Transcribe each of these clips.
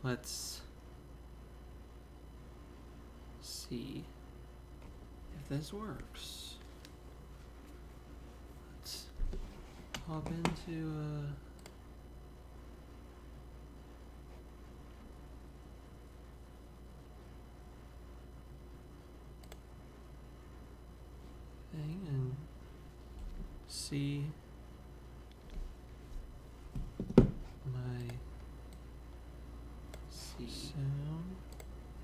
Let's see if this works. Let's hop into thing and see my sound,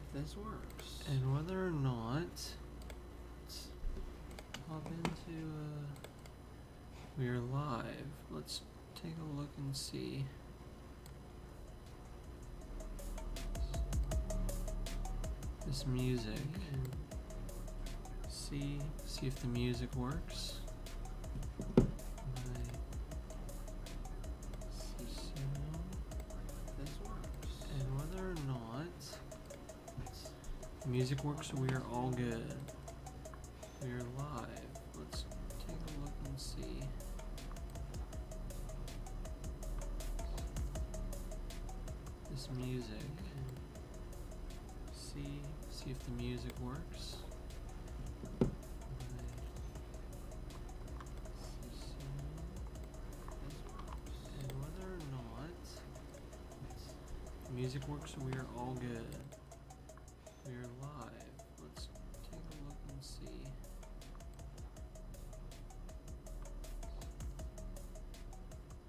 if this works, and whether or not. Let's hop into we are live. Let's take a look and see. This music and see if the music works. My sound, this works, and whether or not the music works, we are all good. We are live. Let's take a look and see. This music and see if the music works. And whether or not the music works, we are all good. We are live. Let's take a look and see.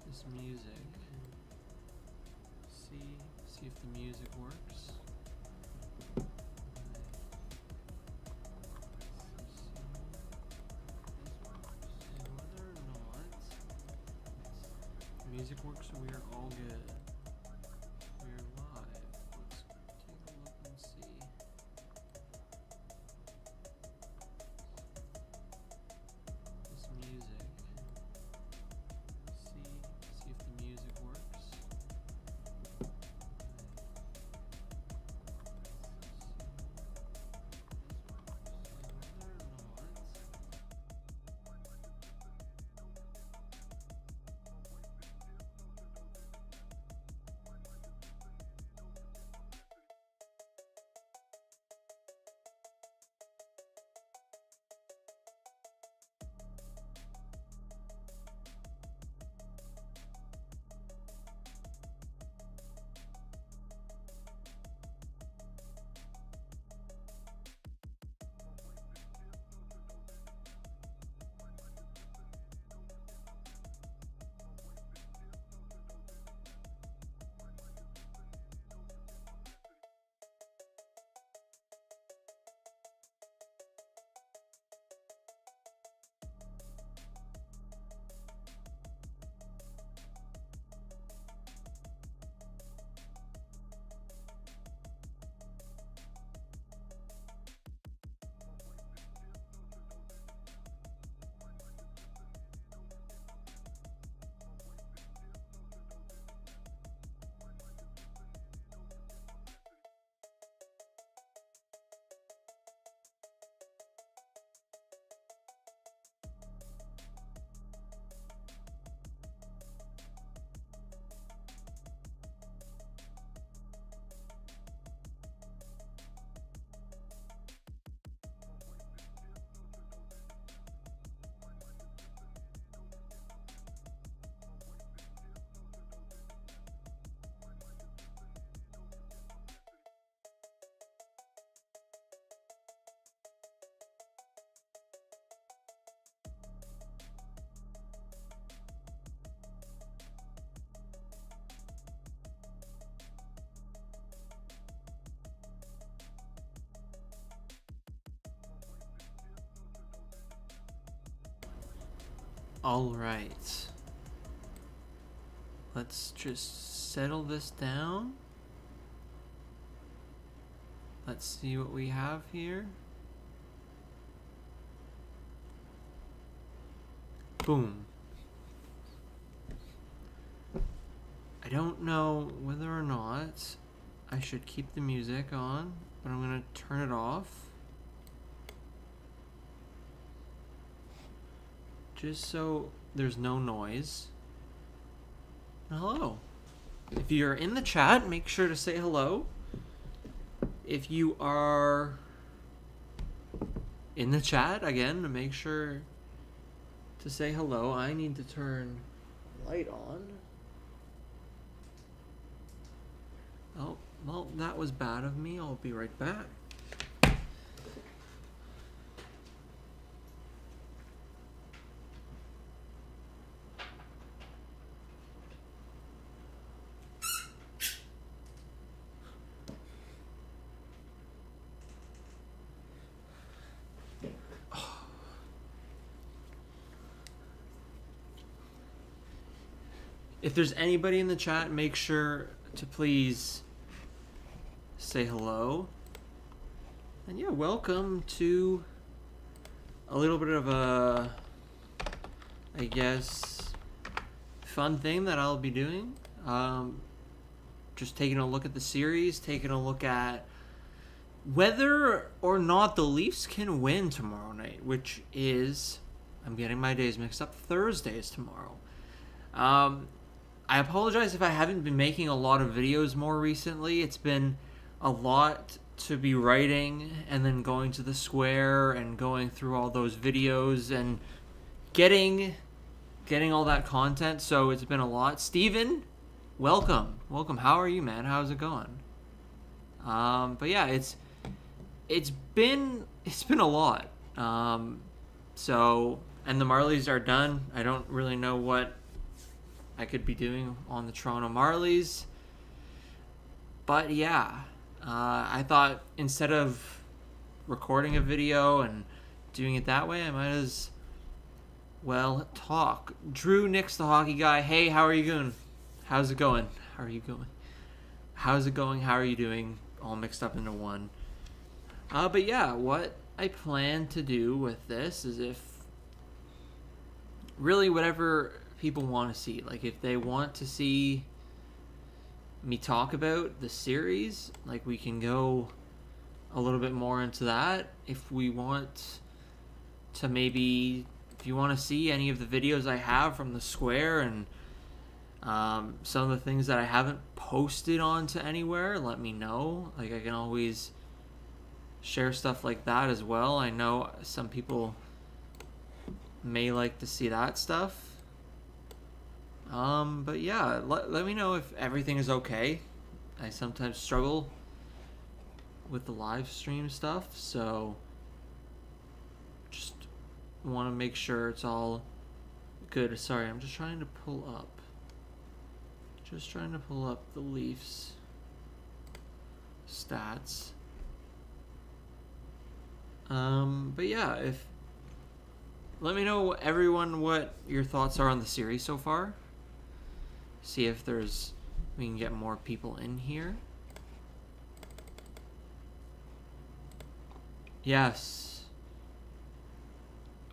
This music and see if the music works. And whether or not the music works, we are all good. We are live. Let's take a look and see. This music and see if the music works. All right. Let's just settle this down. Let's see what we have here. Boom. I don't know whether or not I should keep the music on, but I'm going to turn it off. Just so there's no noise. Hello. If you're in the chat, make sure to say hello. If you are in the chat, again, make sure to say hello. I need to turn light on. Oh, well, that was bad of me. I'll be right back. If there's anybody in the chat, make sure to please say hello. And yeah, welcome to a little bit of a, I guess, fun thing that I'll be doing. Just taking a look at the series, taking a look at whether or not the Leafs can win tomorrow night, which is, I'm getting my days mixed up, Thursday is tomorrow. I apologize if I haven't been making a lot of videos more recently. It's been a lot to be writing and then going to the Square and going through all those videos and getting all that content. So it's been a lot. Steven, welcome. How are you, man? How's it going? But yeah, it's been a lot. So, and the Marlies are done. I don't really know what I could be doing on the Toronto Marlies. But yeah, I thought instead of recording a video and doing it that way, I might as well talk. Drew Nix, the hockey guy. Hey, how are you doing? How's it going? How's it going? How are you doing? All mixed up into one. But yeah, what I plan to do with this is if really whatever people want to see. Like if they want to see me talk about the series, like we can go a little bit more into that. If we want to maybe, if you want to see any of the videos I have from the Square and some of the things that I haven't posted onto anywhere, let me know. Like I can always share stuff like that as well. I know some people may like to see that stuff. But yeah, let me know if everything is okay. I sometimes struggle with the live stream stuff, so just want to make sure it's all good. Sorry, I'm just trying to pull up the Leafs stats. But yeah, let me know, everyone, what your thoughts are on the series so far. See if we can get more people in here. Yes.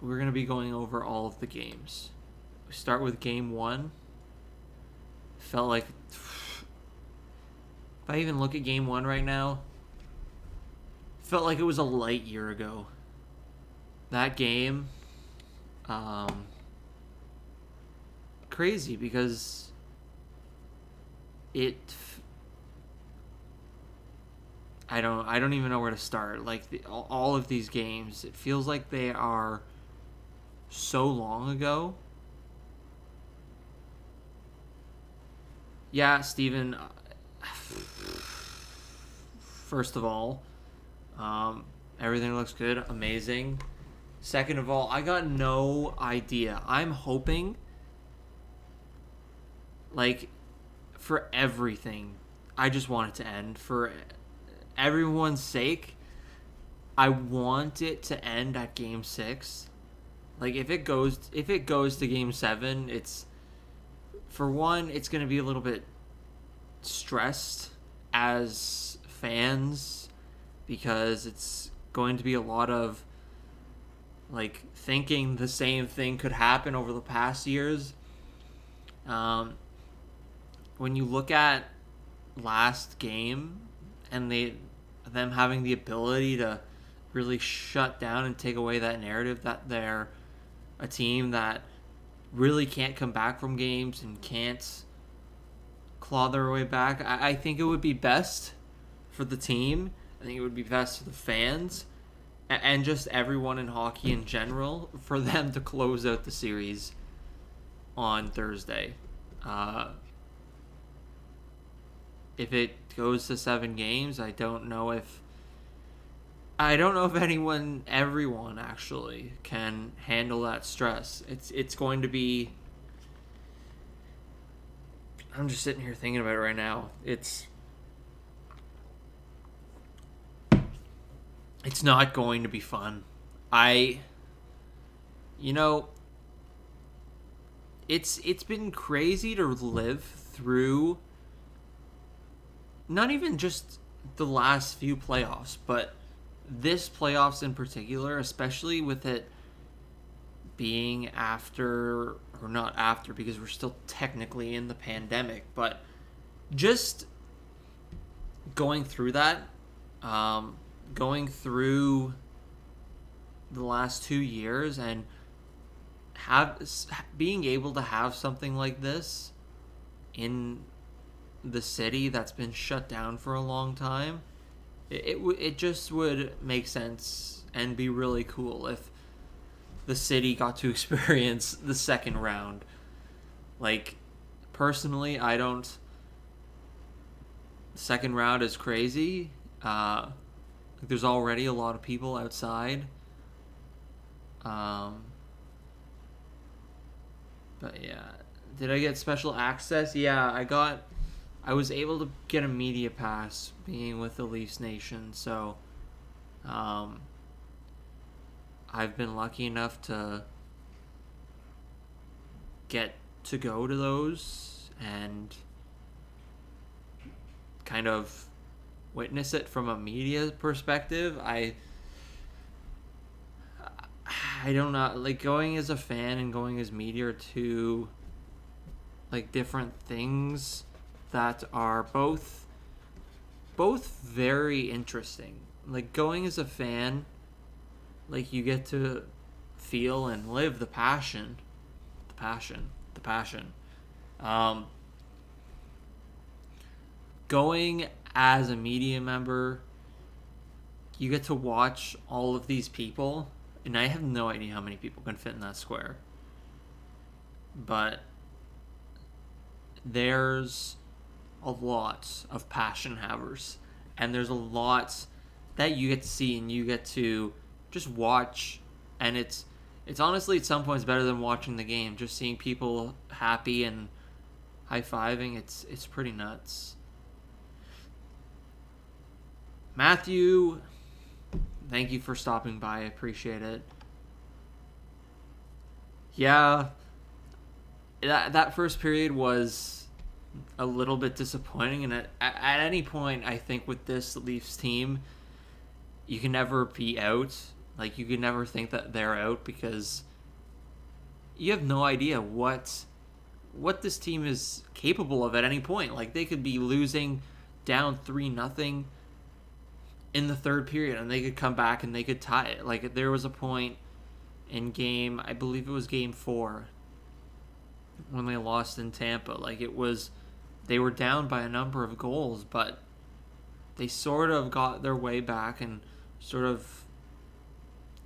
We're going to be going over all of the games. We start with game 1. Felt like, if I even look at game 1 right now, felt like it was a light year ago. That game, crazy because I don't even know where to start. Like all of these games, it feels like they are so long ago. Yeah, Steven, first of all, everything looks good, amazing. Second of all, I got no idea. I'm hoping, like, for everything, I just want it to end. For everyone's sake, I want it to end at Game 6. Like, if it goes to Game 7, it's, for one, it's going to be a little bit stressed as fans because it's going to be a lot of, like, thinking the same thing could happen over the past years. When you look at last game and them having the ability to really shut down and take away that narrative that they're a team that really can't come back from games and can't claw their way back. I think it would be best for the team. I think it would be best for the fans and just everyone in hockey in general for them to close out the series on Thursday. If it goes to 7 games, I don't know if everyone actually can handle that stress. It's going to be. I'm just sitting here thinking about it right now. It's not going to be fun. It's been crazy to live through not even just the last few playoffs, but this playoffs in particular, especially with it being after, or not after, because we're still technically in the pandemic, but just going through that, going through the last 2 years and being able to have something like this in the city that's been shut down for a long time, it just would make sense and be really cool if the city got to experience the second round. Like, personally, the second round is crazy. There's already a lot of people outside. But yeah, did I get special access? Yeah, I was able to get a media pass being with the Leafs Nation, so I've been lucky enough to get to go to those and kind of witness it from a media perspective. I don't know, like, going as a fan and going as media are two, like, different things that are both very interesting. Like, going as a fan, like, you get to feel and live the passion. Going as a media member, you get to watch all of these people, and I have no idea how many people can fit in that square. But there's a lot of passion havers, and there's a lot that you get to see and you get to just watch, and it's honestly at some points better than watching the game. Just seeing people happy and high-fiving, it's pretty nuts. Matthew, thank you for stopping by. I appreciate it. Yeah, that first period was a little bit disappointing, and at any point, I think with this Leafs team, you can never be out. Like, you can never think that they're out, because you have no idea what this team is capable of at any point. Like, they could be losing down 3-0 in the third period, and they could come back and they could tie it. Like, there was a point in I believe it was game 4, when they lost in Tampa. Like, they were down by a number of goals, but they sort of got their way back and sort of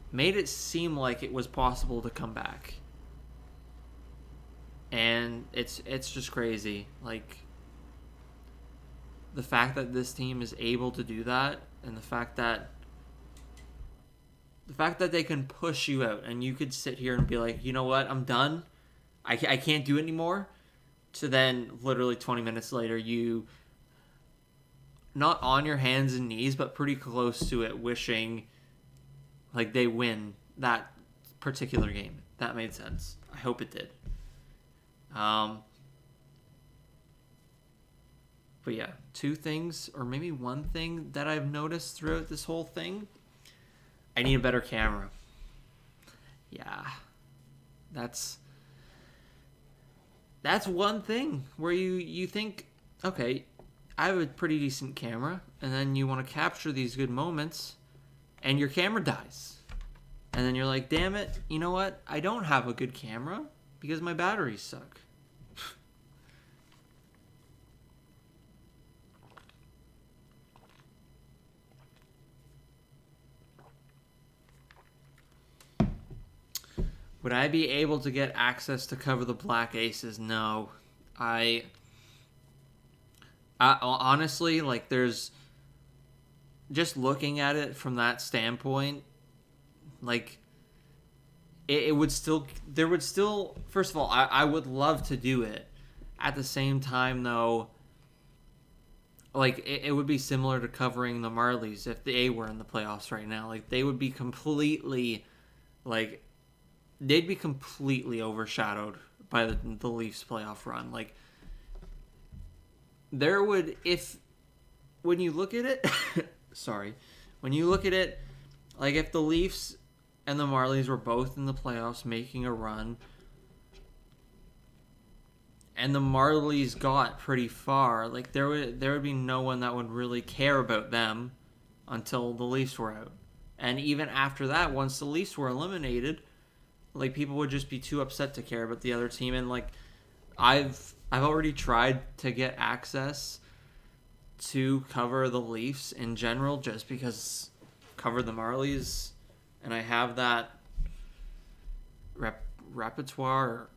made it seem like it was possible to come back. And it's just crazy. Like, the fact that this team is able to do that, and the fact that they can push you out, and you could sit here and be like, you know what, I'm done. I can't do it anymore. To then literally 20 minutes later, you not on your hands and knees, but pretty close to it, wishing like they win that particular game. That made sense. I hope it did. But yeah, 2 things, or maybe 1 thing that I've noticed throughout this whole thing. I need a better camera. Yeah. That's one thing where you think, okay, I have a pretty decent camera, and then you want to capture these good moments, and your camera dies. And then you're like, damn it, you know what? I don't have a good camera because my batteries suck. Would I be able to get access to cover the Black Aces? No. I honestly, like, there's just looking at it from that standpoint, like, it would still, there would still, first of all, I would love to do it. At the same time, though, like, it would be similar to covering the Marlies if they were in the playoffs right now. Like, they would be completely, like, they'd be completely overshadowed by the Leafs playoff run. Like, there would, when you look at it, sorry, when you look at it, like, if the Leafs and the Marlies were both in the playoffs making a run, and the Marlies got pretty far, like, there would be no one that would really care about them until the Leafs were out. And even after that, once the Leafs were eliminated, like, people would just be too upset to care about the other team. And, like, I've already tried to get access to cover the Leafs in general, just because cover the Marlies, and I have that repertoire. Or,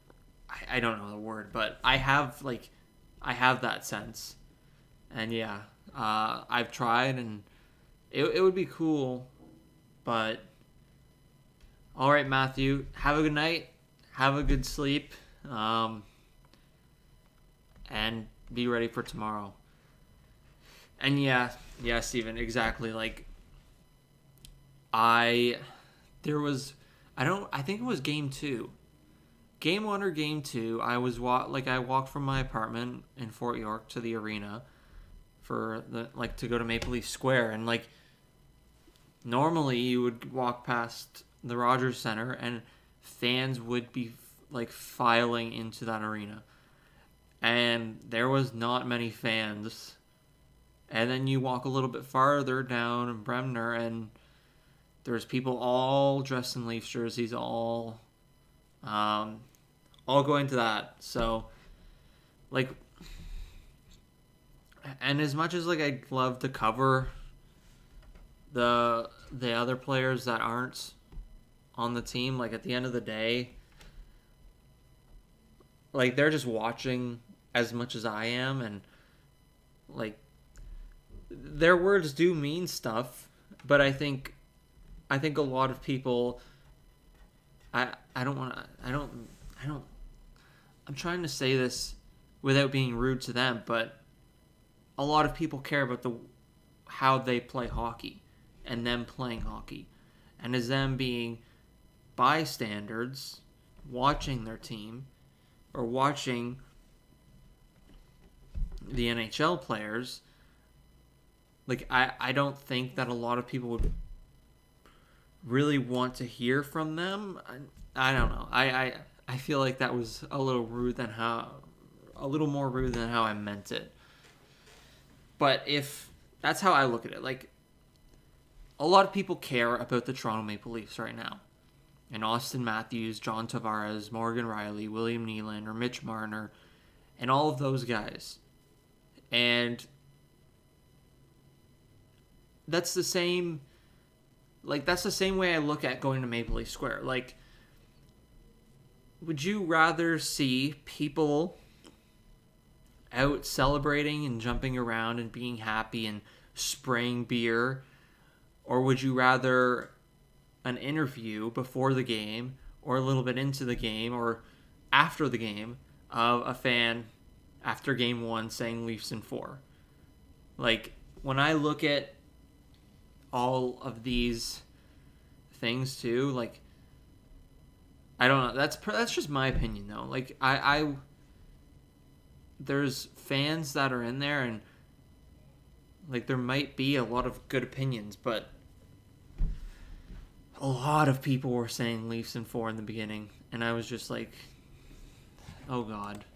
I don't know the word, but I have that sense. And yeah, I've tried, and it would be cool, but all right, Matthew, have a good night, have a good sleep, and be ready for tomorrow. And yeah, Steven, exactly. Like, I think it was game 2. Game 1 or game 2, I walked from my apartment in Fort York to the arena for to go to Maple Leaf Square, and, like, normally you would walk past the Rogers Center and fans would be, like, filing into that arena, and there was not many fans. And then you walk a little bit farther down in Bremner, and there's people all dressed in Leafs jerseys, all going to that. So, like, and as much as, like, I'd love to cover the other players that aren't on the team, like, at the end of the day, like, they're just watching as much as I am, and, like, their words do mean stuff, but I think a lot of people, I'm trying to say this without being rude to them, but a lot of people care about how they play hockey and them playing hockey, and as them being bystanders watching their team or watching the NHL players. Like, I don't think that a lot of people would really want to hear from them. I don't know. I feel like that was a little more rude than how I meant it. But if that's how I look at it, like, a lot of people care about the Toronto Maple Leafs right now. And Austin Matthews, John Tavares, Morgan Rielly, William Nylander, Mitch Marner, and all of those guys. And that's the same way I look at going to Maple Leaf Square. Like, would you rather see people out celebrating and jumping around and being happy and spraying beer, or would you rather an interview before the game or a little bit into the game or after the game of a fan after game 1 saying Leafs in 4? Like, when I look at all of these things too, like, I don't know, that's just my opinion though. Like, I there's fans that are in there, and, like, there might be a lot of good opinions, but a lot of people were saying Leafs in 4 in the beginning, and I was just like, oh god.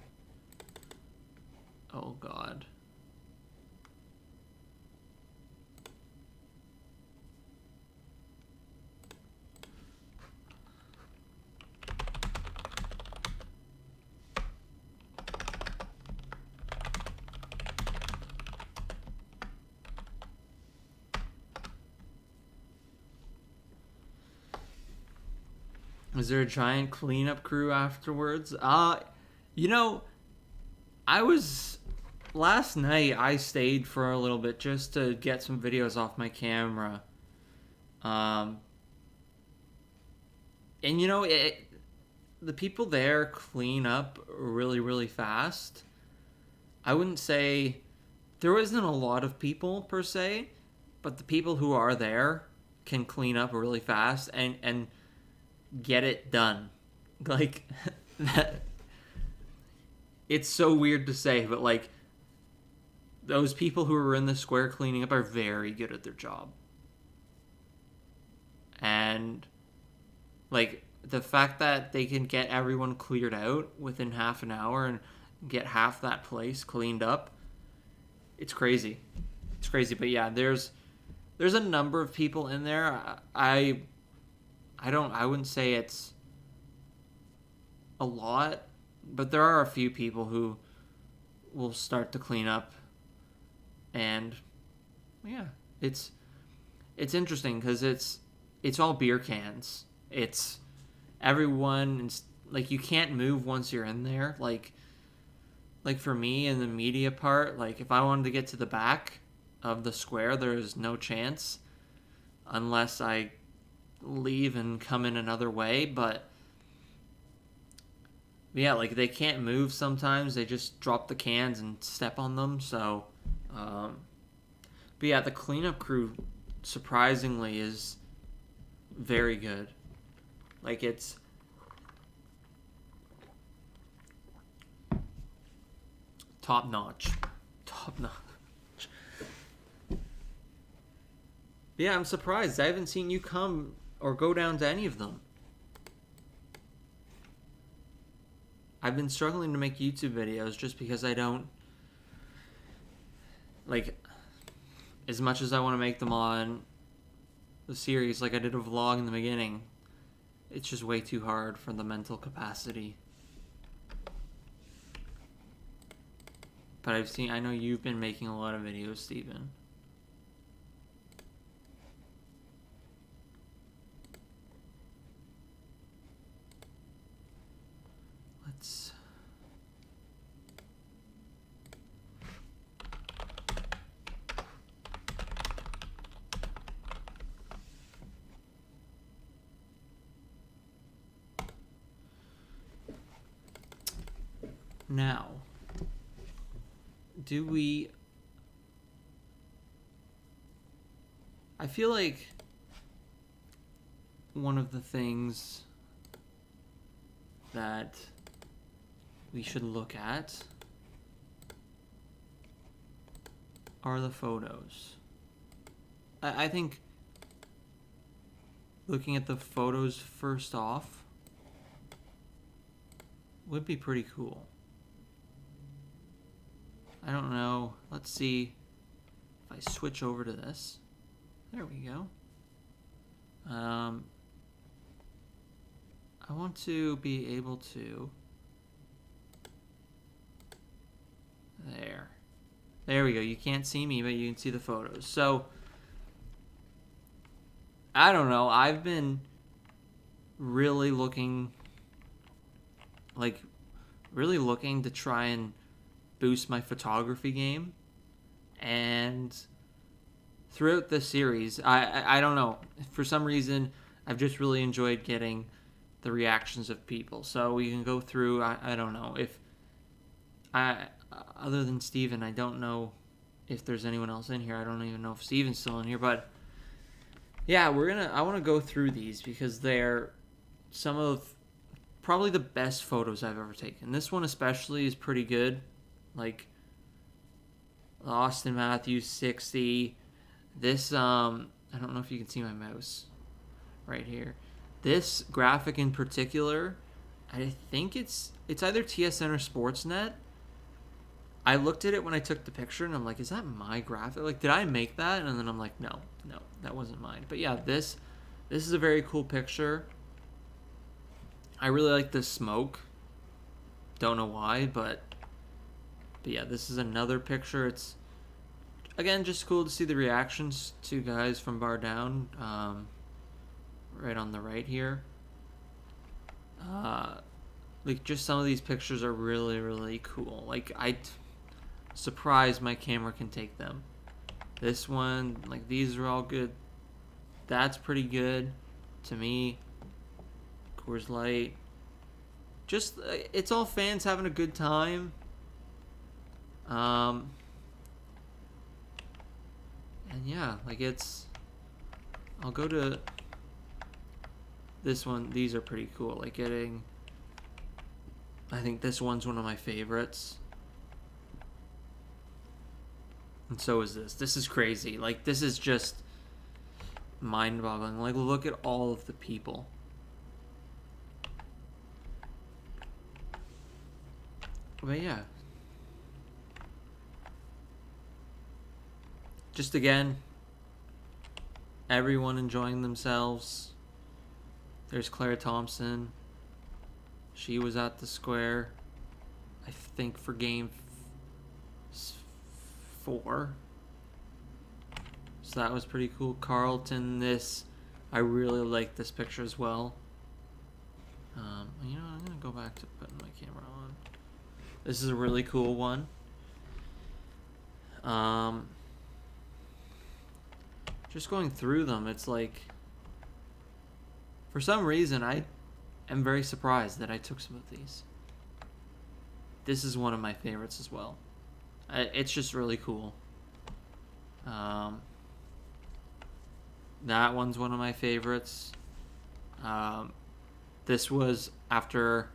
Was there a giant cleanup crew afterwards? You know, I was last night. I stayed for a little bit just to get some videos off my camera. And you know, the people there clean up really, really fast. I wouldn't say there wasn't a lot of people per se, but the people who are there can clean up really fast and get it done. Like that. It's so weird to say, but like those people who are in the square cleaning up are very good at their job. And like the fact that they can get everyone cleared out within half an hour and get half that place cleaned up, it's crazy. It's crazy. But yeah, there's a number of people in there. I wouldn't say it's a lot, but there are a few people who will start to clean up. And yeah, it's interesting because it's all beer cans. It's everyone, like you can't move once you're in there. Like for me in the media part, like if I wanted to get to the back of the square, there's no chance unless I leave and come in another way. But yeah, like they can't move sometimes. They just drop the cans and step on them. So, but yeah, the cleanup crew surprisingly is very good. Like it's top notch. Top notch. Yeah, I'm surprised. I haven't seen you come or go down to any of them. I've been struggling to make YouTube videos just because I don't, like, as much as I want to make them on the series, like I did a vlog in the beginning, it's just way too hard for the mental capacity. But I know you've been making a lot of videos, Steven. Let's... Now, do we... I feel like one of the things that we should look at are the photos. I think looking at the photos first off would be pretty cool. I don't know. Let's see if I switch over to this. There we go. I want to be able to... There we go. You can't see me, but you can see the photos. So, I don't know. I've been really looking to try and boost my photography game. And throughout the series, I don't know. For some reason, I've just really enjoyed getting the reactions of people. So we can go through, I don't know. If other than Steven, I don't know if there's anyone else in here. I don't even know if Steven's still in here. But yeah, I want to go through these because they're some of probably the best photos I've ever taken. This one especially is pretty good. Like Austin Matthews 60. This I don't know if you can see my mouse right here. This graphic in particular, I think it's either TSN or Sportsnet. I looked at it when I took the picture and I'm like, is that my graphic? Like, did I make that? And then I'm like, no, that wasn't mine. But yeah, this is a very cool picture. I really like the smoke. Don't know why, but yeah, this is another picture. It's, again, just cool to see the reactions to guys from Bar Down, right on the right here. Like, just some of these pictures are really, really cool. Like, surprised my camera can take them. This one, like, these are all good. That's pretty good to me. Coors Light. Just, it's all fans having a good time. And yeah, like, I'll go to this one. These are pretty cool. Like, I think this one's one of my favorites. And so is this. This is crazy. Like, this is just mind-boggling. Like, look at all of the people. But yeah. Just again, everyone enjoying themselves. There's Claire Thompson. She was at the square, I think, for game 4. So that was pretty cool. Carlton, I really like this picture as well. You know, I'm going to go back to putting my camera on. This is a really cool one. Just going through them, it's like, for some reason, I am very surprised that I took some of these. This is one of my favorites as well. It's just really cool. That one's one of my favorites. This was after,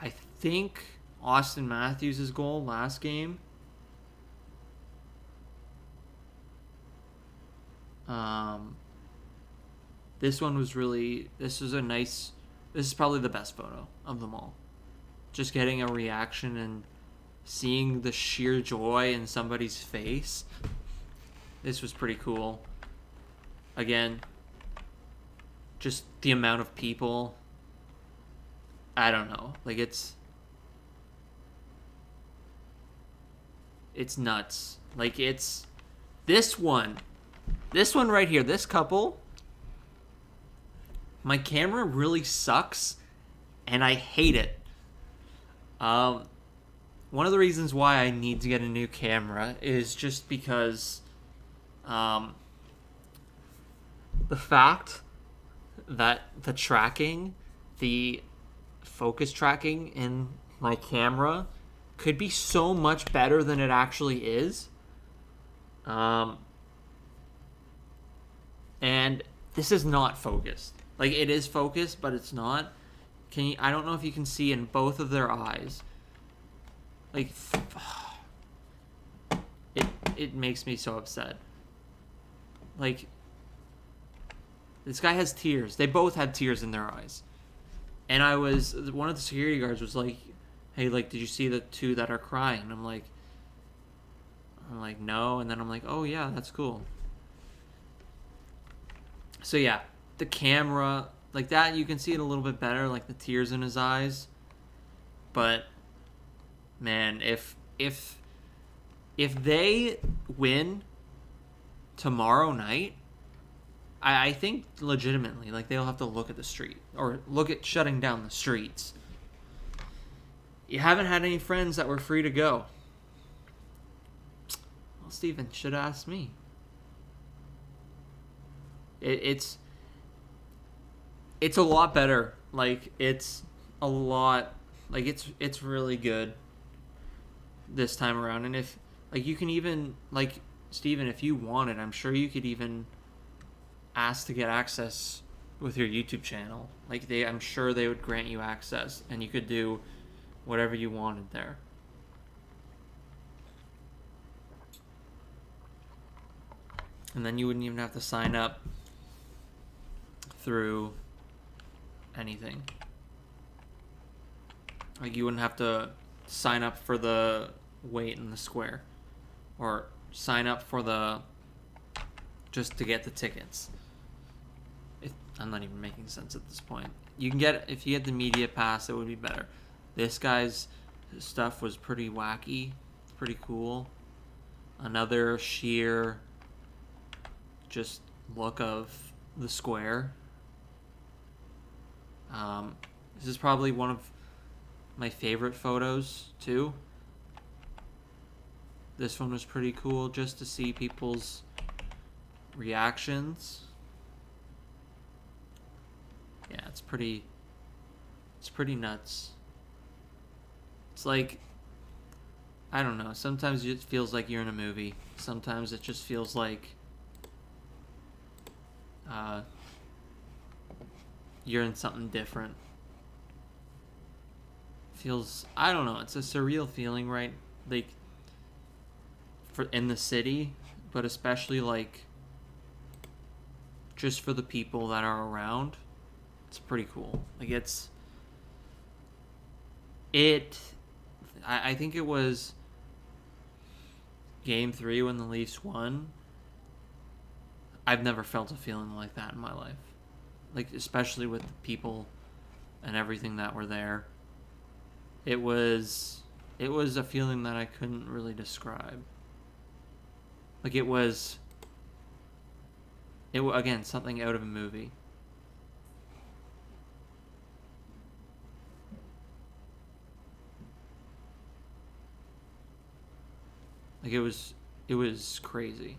I think, Austin Matthews' goal last game. This one was this is probably the best photo of them all. Just getting a reaction and seeing the sheer joy in somebody's face. This was pretty cool. Again, just the amount of people. I don't know. Like, it's nuts. Like, it's this one right here, this couple. My camera really sucks, and I hate it. One of the reasons why I need to get a new camera is just because the fact that the focus tracking in my camera could be so much better than it actually is. And this is not focused. Like, it is focused, but it's not. I don't know if you can see in both of their eyes. Like, it makes me so upset. Like, this guy has tears. They both had tears in their eyes. And one of the security guards was like, hey, like, did you see the two that are crying? And I'm like, no. And then I'm like, oh yeah, that's cool. So yeah, the camera, like that, you can see it a little bit better, like the tears in his eyes. But man, if they win tomorrow night, I think legitimately, like, they'll have to look at the street or look at shutting down the streets. You haven't had any friends that were free to go. Well, Steven should ask me. It's a lot better. Like, it's a lot, like, it's really good this time around. And if, like, you can even, like, Steven, if you wanted, I'm sure you could even ask to get access with your YouTube channel. Like, I'm sure they would grant you access, and you could do whatever you wanted there. And then you wouldn't even have to sign up through anything. Like, you wouldn't have to sign up for the wait in the square, or sign up for just to get the tickets. I'm not even making sense at this point. You can if you get the media pass, it would be better. This guy's stuff was pretty wacky, pretty cool. Another sheer just look of the square. This is probably one of my favorite photos too. This one was pretty cool just to see people's reactions. Yeah, it's pretty nuts. It's like, I don't know, sometimes it feels like you're in a movie. Sometimes it just feels like you're in something different. Feels, I don't know, it's a surreal feeling, right? Like, for in the city, but especially like just for the people that are around. It's pretty cool. Like, I think it was Game 3 when the Leafs won. I've never felt a feeling like that in my life. Like, especially with the people and everything that were there. It was a feeling that I couldn't really describe. Like, it was again, something out of a movie. Like, it was crazy.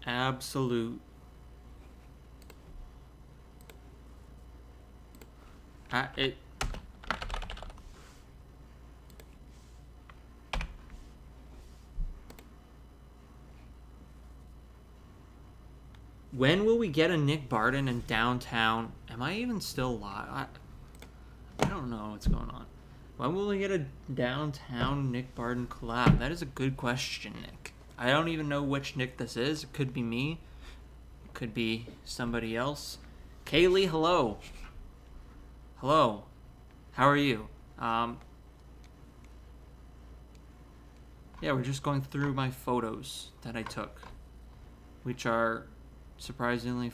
Absolute. It. When will we get a Nick Barden in downtown? Am I even still live? I don't know what's going on. When will we get a downtown Nick Barden collab? That is a good question, Nick. I don't even know which Nick this is. It could be me. It could be somebody else. Kaylee, hello. Hello. How are you? Yeah, we're just going through my photos that I took, which are surprisingly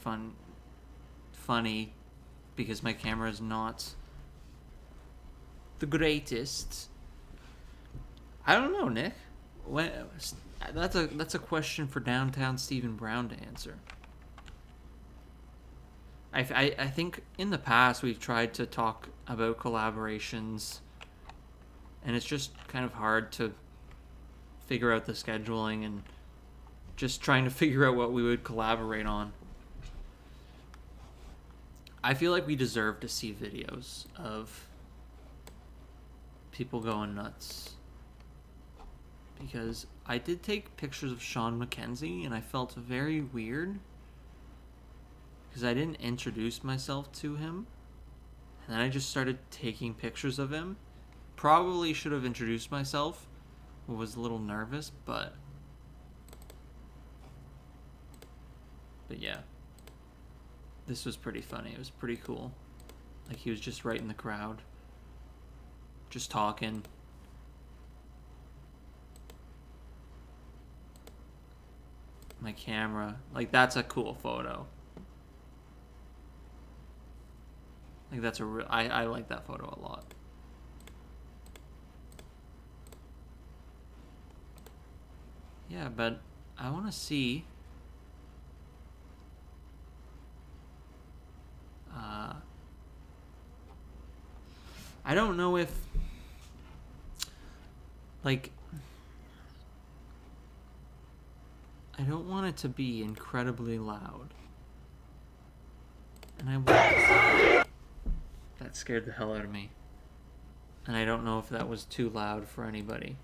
funny, because my camera is not the greatest. I don't know, Nick. That's a question for downtown Stephen Brown to answer. I think in the past we've tried to talk about collaborations, and it's just kind of hard to figure out the scheduling and just trying to figure out what we would collaborate on. I feel like we deserve to see videos of people going nuts, because I did take pictures of Sean McKenzie and I felt very weird because I didn't introduce myself to him, and then I just started taking pictures of him. Probably should have introduced myself. I was a little nervous, but yeah, this was pretty funny. It was pretty cool. Like, he was just right in the crowd, just talking. My camera, like, that's a cool photo. Like, that's I like that photo a lot. Yeah, but I want to see I don't know if, like, I don't want it to be incredibly loud. And that scared the hell out of me. And I don't know if that was too loud for anybody.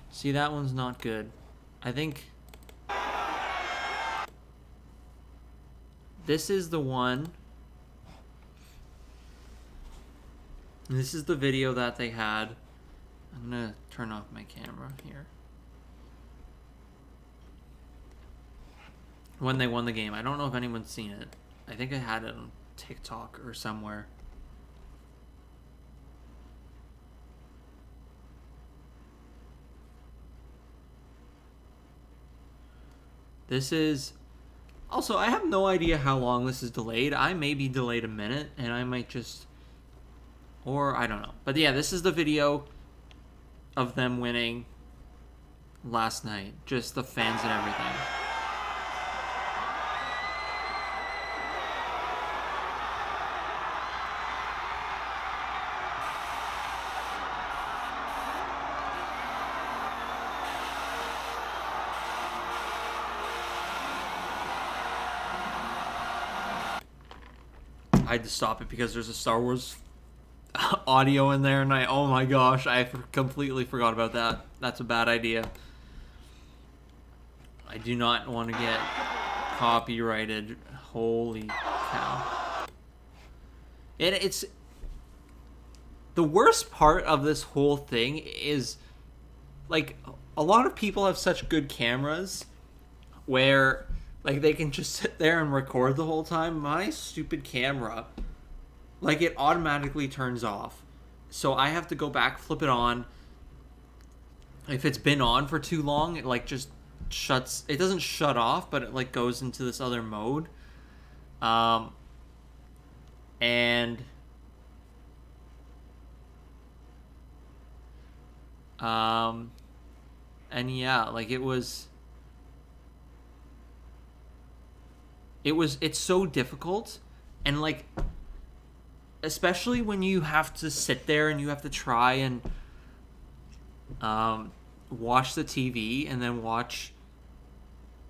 See, that one's not good. I think this is the one. This is the video that they had. I'm gonna turn off my camera here. when they won the game. I don't know if anyone's seen it. I think I had it on TikTok or somewhere. This is... Also, I have no idea how long this is delayed. I may be delayed a minute, and I might just... Or, I don't know. But yeah, this is the video of them winning last night. Just the fans and everything. I had to stop it because there's a Star Wars audio in there, and oh my gosh, I completely forgot about that. That's a bad idea. I do not want to get copyrighted. Holy cow. It's... The worst part of this whole thing is, like, a lot of people have such good cameras where... Like, they can just sit there and record the whole time. My stupid camera, like, it automatically turns off. So I have to go back, flip it on. If it's been on for too long, it, like, just shuts... It doesn't shut off, but it, like, goes into this other mode. And yeah, like, it's so difficult, and like, especially when you have to sit there and you have to try and watch the TV and then watch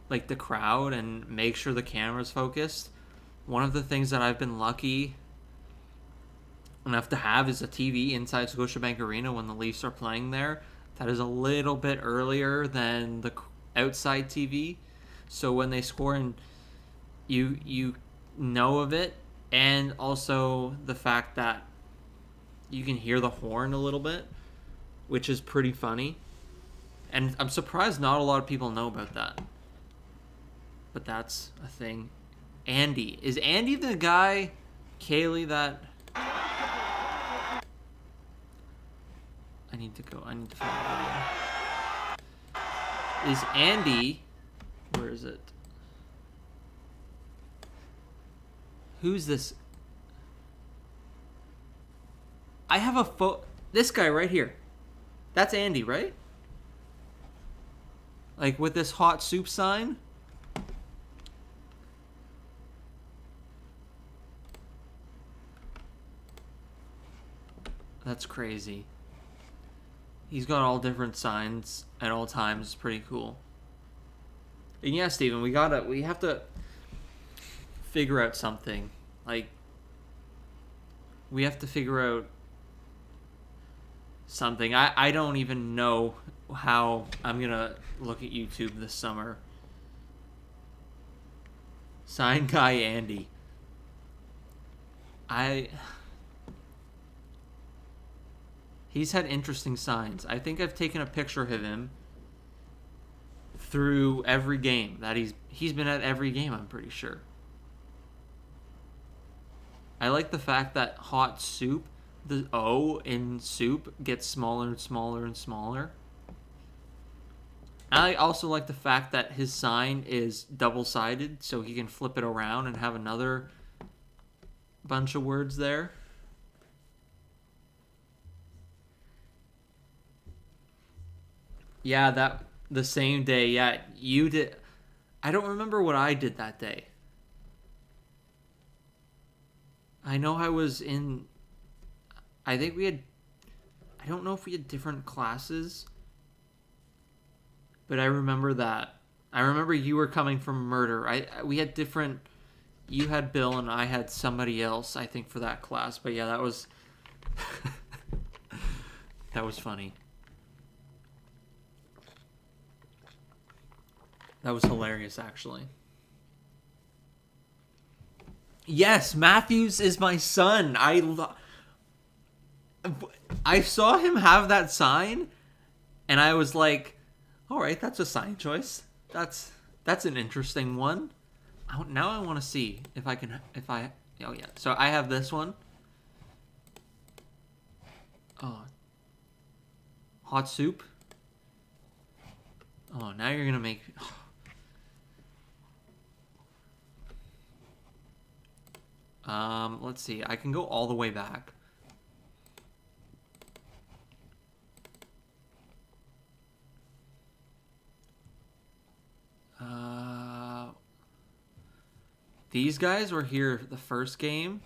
like the crowd and make sure the camera's focused. One of the things that I've been lucky enough to have is a TV inside Scotiabank Arena when the Leafs are playing there. That is a little bit earlier than the outside TV, so when they score and you know of it, and also the fact that you can hear the horn a little bit, which is pretty funny. And I'm surprised not a lot of people know about that. But that's a thing. Andy. Is Andy the guy, Kaylee, that... I need to find the video. Is Andy... Where is it? Who's this? I have a this guy right here. That's Andy, right? Like, with this hot soup sign? That's crazy. He's got all different signs at all times. It's pretty cool. And yeah, Steven, we have to figure out something. Like, we have to figure out something. I don't even know how I'm gonna look at YouTube this summer. Sign guy Andy. He's had interesting signs. I think I've taken a picture of him through every game that he's been at every game, I'm pretty sure. I like the fact that hot soup, the O in soup, gets smaller and smaller and smaller. I also like the fact that his sign is double-sided, so he can flip it around and have another bunch of words there. Yeah, the same day. Yeah, you did. I don't remember what I did that day. I know I was in... I think we had... I don't know if we had different classes, but I remember that. I remember you were coming from murder. We had different... You had Bill and I had somebody else, I think, for that class. But yeah, that was... that was funny. That was hilarious, actually. Yes, Matthews is my son. I saw him have that sign, and I was like, all right, that's a sign choice. That's an interesting one. Now I want to see if I can, oh yeah. So I have this one. Oh. Hot soup. Oh, now you're gonna make... let's see. I can go all the way back. These guys were here the first game.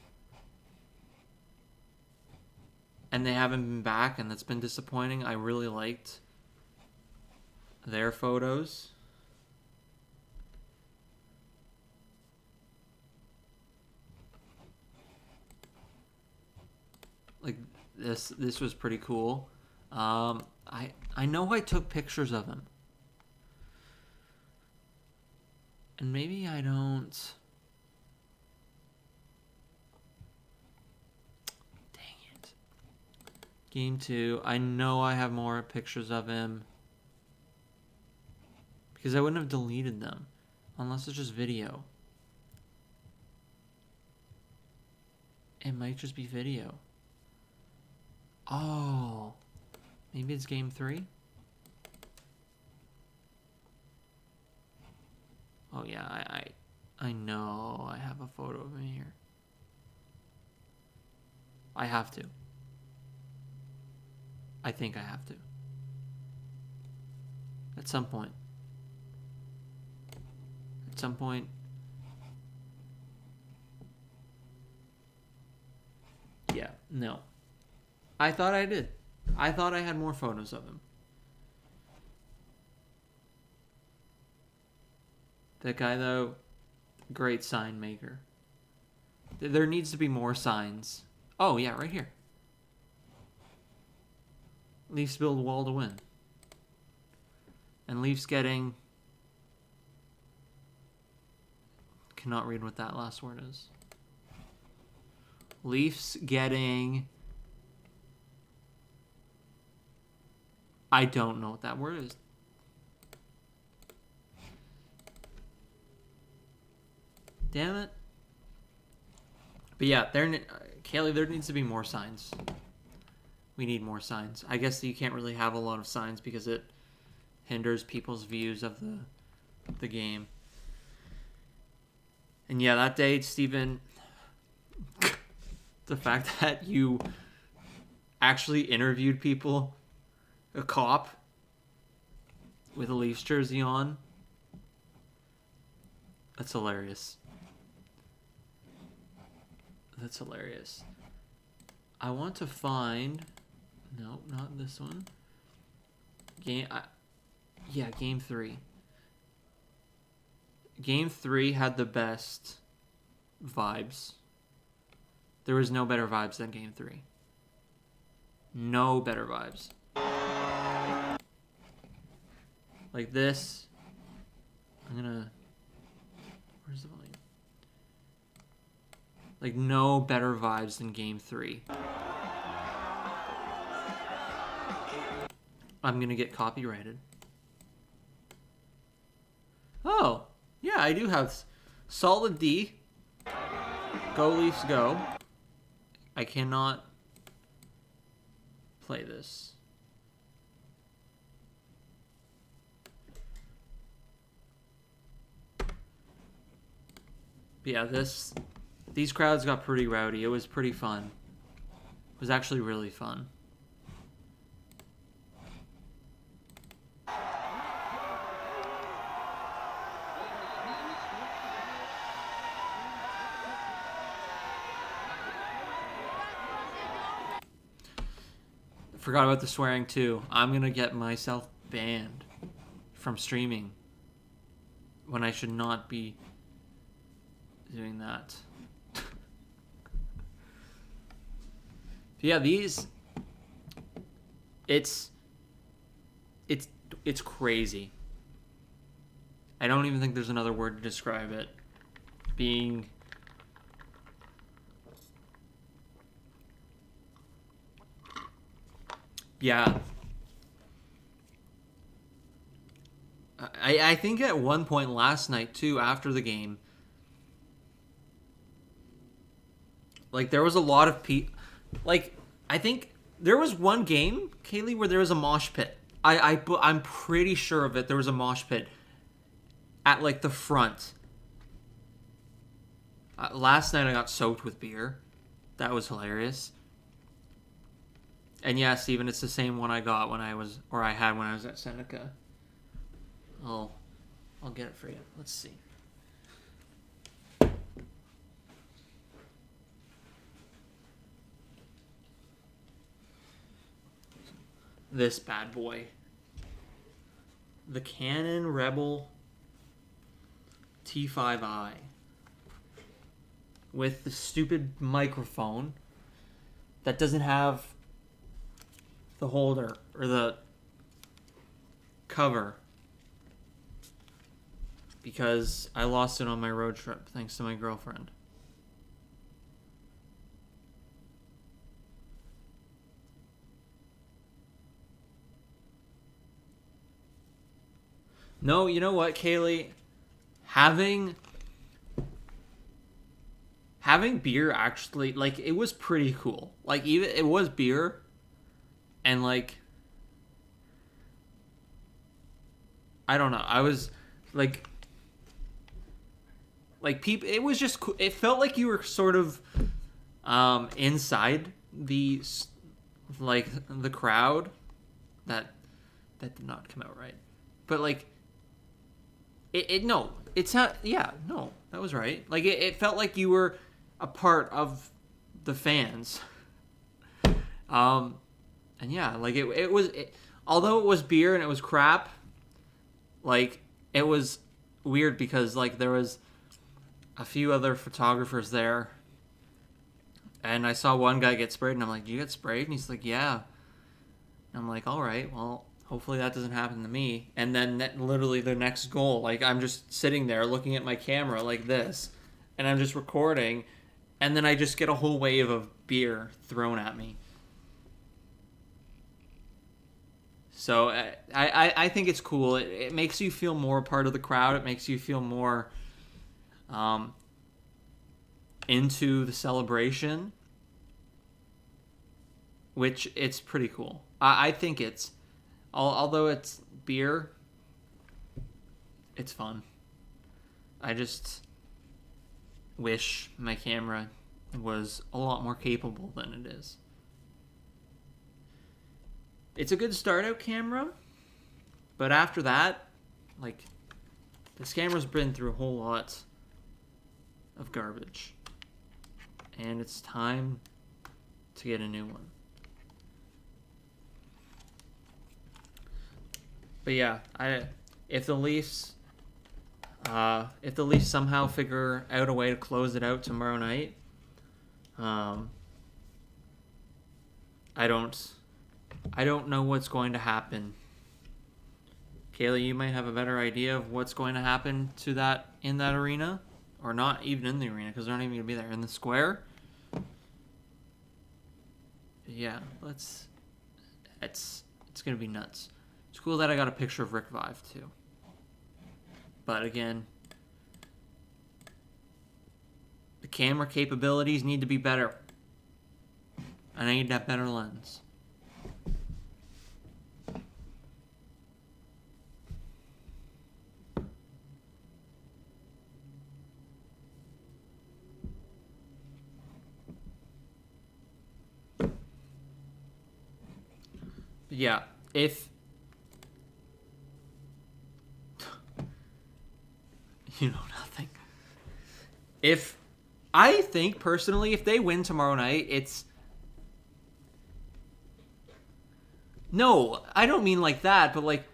And they haven't been back, and that's been disappointing. I really liked their photos. Like, this was pretty cool. I know I took pictures of him. And maybe I don't... Game 2. I know I have more pictures of him. Because I wouldn't have deleted them. Unless it's just video. It might just be video. Oh. Maybe it's Game 3? Oh yeah, I know I have a photo of him here. I have to. I think I have to. At some point. At some point. Yeah, no. I thought I did. I thought I had more photos of him. That guy, though, great sign maker. There needs to be more signs. Oh, yeah, right here. Leafs build wall to win. And Leafs getting... Cannot read what that last word is. Leafs getting... I don't know what that word is. Damn it. But yeah, Kaylee, there needs to be more signs. We need more signs. I guess you can't really have a lot of signs because it hinders people's views of the game. And yeah, that day, Steven, the fact that you actually interviewed people, a cop with a Leafs jersey on, that's hilarious. That's hilarious. I want to find... No, not this one. Yeah, Game 3. Game 3 had the best vibes. There was no better vibes than Game 3. No better vibes. Like this. I'm gonna... Where's the volume? Like, no better vibes than Game 3. I'm gonna get copyrighted. Oh, yeah, I do have solid D. Go Leafs go. I cannot play this. But yeah, these crowds got pretty rowdy. It was pretty fun. It was actually really fun. Forgot about the swearing too. I'm gonna get myself banned from streaming when I should not be doing that. Yeah, it's crazy. I don't even think there's another word to describe it. Being yeah. I think at one point last night too, after the game, Like there was a lot of like I think there was one game, Kaylee, where there was a mosh pit. I'm pretty sure of it. There was a mosh pit at like the front. Last night I got soaked with beer. That was hilarious. And yeah, Steven, it's the same one I got when I had when I was at Seneca. I'll get it for you. Let's see. This bad boy. The Canon Rebel T5i. With the stupid microphone that doesn't have the holder or the cover because I lost it on my road trip thanks to my girlfriend. No, you know what, Kaylee? Having beer actually, like, it was pretty cool. Like, even it was beer, and like, I don't know. I was like people. It was just cool. It felt like you were sort of inside the like the crowd. That did not come out right, but like. It's not, yeah, no, that was right. Like, it felt like you were a part of the fans. And yeah, like, although it was beer and it was crap, like, it was weird because, like, there was a few other photographers there, and I saw one guy get sprayed, and I'm like, did you get sprayed? And he's like, yeah. And I'm like, all right, well, hopefully that doesn't happen to me. And then literally the next goal, like I'm just sitting there looking at my camera like this, and I'm just recording, and then I just get a whole wave of beer thrown at me. So I think it's cool. It makes you feel more part of the crowd. It makes you feel more into the celebration, which it's pretty cool. I think it's... Although it's beer, it's fun. I just wish my camera was a lot more capable than it is. It's a good start-out camera, but after that, like, this camera's been through a whole lot of garbage. And it's time to get a new one. But yeah, if the Leafs somehow figure out a way to close it out tomorrow night, I don't know what's going to happen. Kaylee, you might have a better idea of what's going to happen to that in that arena, or not even in the arena because they're not even gonna be there in the square. But yeah, it's gonna be nuts. It's cool that I got a picture of Rick Vive, too. But again, the camera capabilities need to be better. And I need that better lens. But yeah, if... You know nothing. I think, personally, if they win tomorrow night, it's... No, I don't mean like that, but like...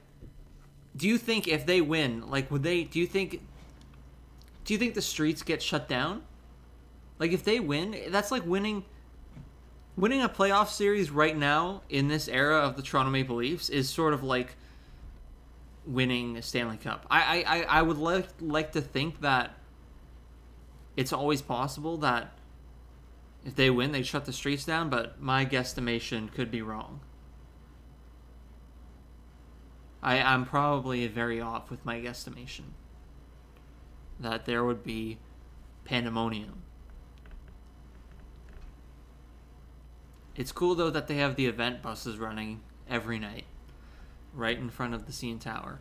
Do you think if they win, like, would they... Do you think the streets get shut down? Like, if they win, that's like winning a playoff series right now, in this era of the Toronto Maple Leafs, is sort of like... winning a Stanley Cup. I would like to think that it's always possible that if they win, they shut the streets down, but my guesstimation could be wrong. I'm probably very off with my guesstimation that there would be pandemonium. It's cool, though, that they have the event buses running every night right in front of the CN Tower.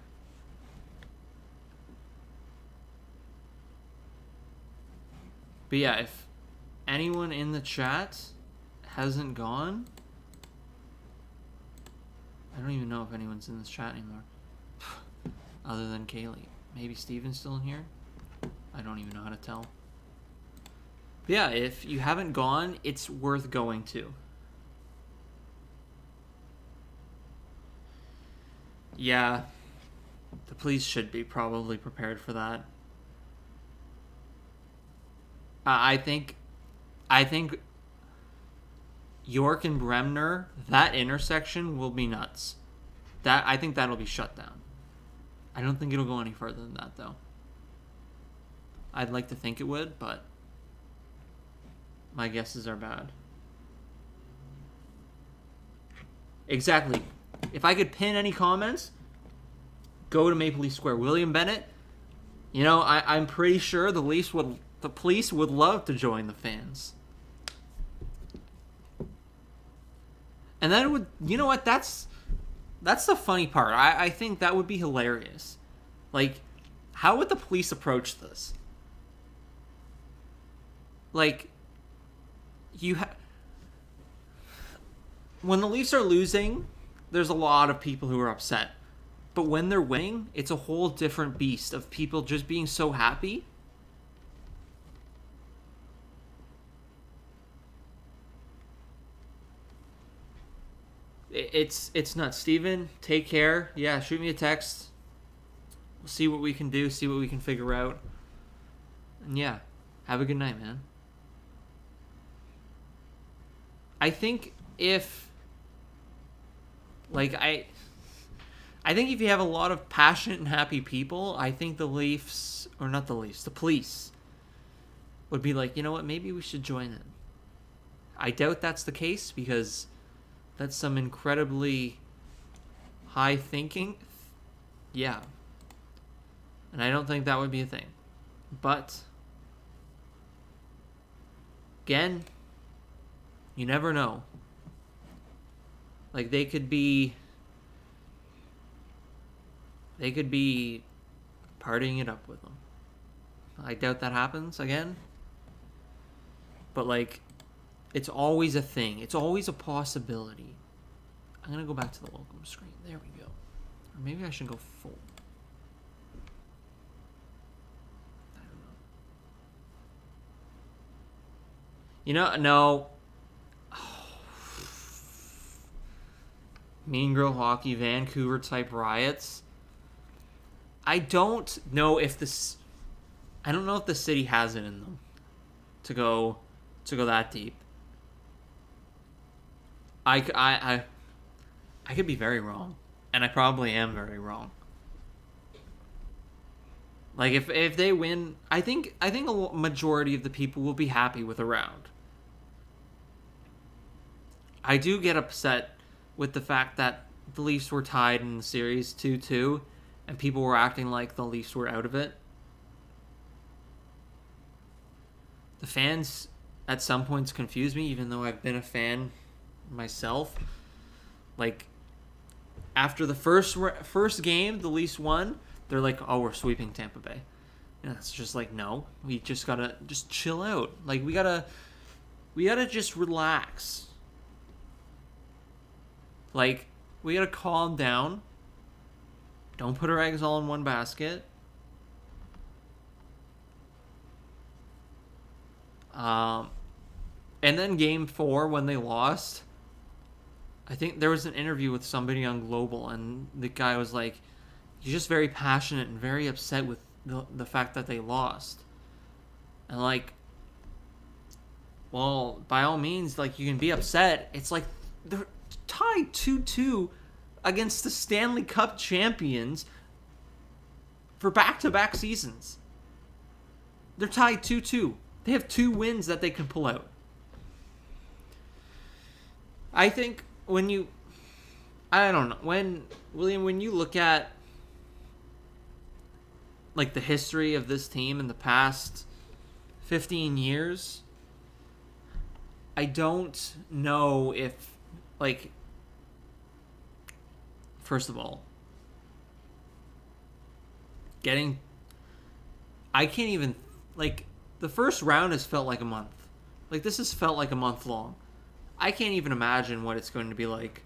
But yeah, if anyone in the chat hasn't gone, I don't even know if anyone's in this chat anymore. Other than Kaylee. Maybe Steven's still in here? I don't even know how to tell. But yeah, if you haven't gone, it's worth going to. Yeah, the police should be probably prepared for that. I think York and Bremner, that intersection will be nuts. I think that'll be shut down. I don't think it'll go any further than that, though. I'd like to think it would, but my guesses are bad. Exactly. If I could pin any comments, go to Maple Leaf Square. William Bennett, you know, I'm pretty sure the police would love to join the fans. And then it would, you know what, that's the funny part. I think that would be hilarious. Like, how would the police approach this? Like, when the Leafs are losing, there's a lot of people who are upset. But when they're winning, it's a whole different beast of people just being so happy. It's nuts. Steven, take care. Yeah, shoot me a text. We'll see what we can do, see what we can figure out. And yeah, have a good night, man. I think if... Like, I think if you have a lot of passionate and happy people, I think the Leafs... Or not the Leafs, the police would be like, you know what, maybe we should join in. I doubt that's the case because... That's some incredibly high thinking. Yeah. And I don't think that would be a thing. But, again, you never know. Like, they could be partying it up with them. I doubt that happens again. But, like, it's always a thing. It's always a possibility. I'm going to go back to the welcome screen. There we go. Or maybe I should go full. I don't know. You know, no. Mean Girl Hockey, Vancouver type riots. I don't know if the city has it in them to go that deep. I could be very wrong, and I probably am very wrong. Like if they win, I think a majority of the people will be happy with a round. I do get upset with the fact that the Leafs were tied in the series 2-2, and people were acting like the Leafs were out of it. The fans at some points confuse me, even though I've been a fan myself. Like, after the first game the Leafs won, they're like, oh, we're sweeping Tampa Bay. And it's just like, no, we just gotta just chill out. Like, we gotta just relax. Like, we gotta calm down. Don't put our eggs all in one basket. And then game 4, when they lost, I think there was an interview with somebody on Global, and the guy was like, you're just very passionate and very upset with the fact that they lost. And like, well, by all means, like, you can be upset. It's like, they're tied 2-2 against the Stanley Cup champions for back-to-back seasons. They're tied 2-2. They have 2 wins that they can pull out. I think I don't know, when you look at like the history of this team in the past 15 years, I don't know if, like, first of all, I can't even, like, the first round has felt like a month. Like, this has felt like a month long. I can't even imagine what it's going to be like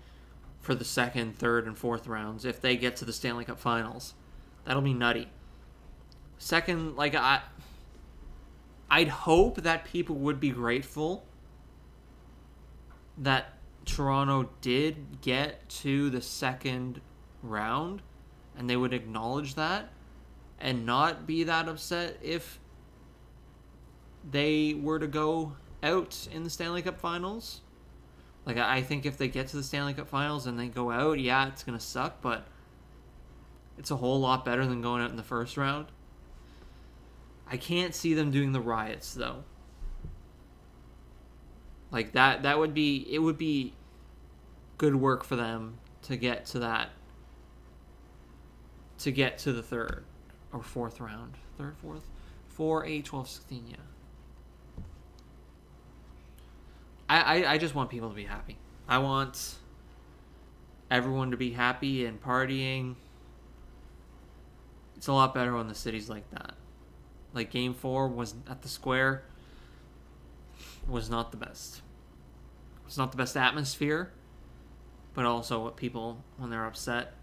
for the second, third, and fourth rounds if they get to the Stanley Cup Finals. That'll be nutty. Second, like, I'd hope that people would be grateful that Toronto did get to the second round, and they would acknowledge that and not be that upset if they were to go out in the Stanley Cup Finals. Like, I think if they get to the Stanley Cup Finals and they go out, yeah, it's going to suck, but it's a whole lot better than going out in the first round. I can't see them doing the riots, though. Like, that would be... It would be good work for them to get to that. To get to the third or fourth round. Third, fourth? 4, 8, 12, 16, yeah. I just want people to be happy. I want everyone to be happy and partying. It's a lot better when the city's like that. Like, Game 4 was at the Square. Was not the best. It's not the best atmosphere. But also what people, when they're upset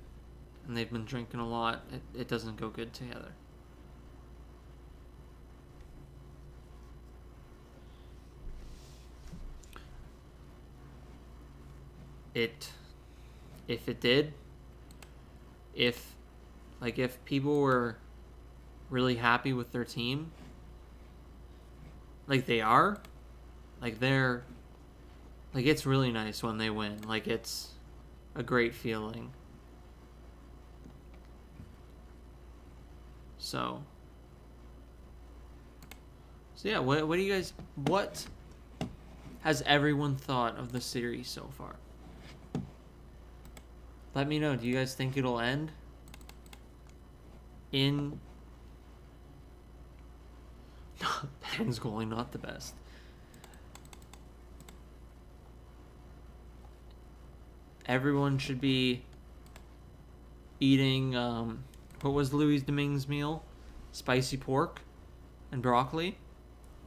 and they've been drinking a lot, it doesn't go good together. If it did, if people were really happy with their team, like they are, like it's really nice when they win. Like, it's a great feeling. So yeah, what do you guys, what has everyone thought of the series so far? Let me know. Do you guys think it'll end in Penn's goalie not the best? Everyone should be eating what was Louis Dominguez's meal? Spicy pork and broccoli.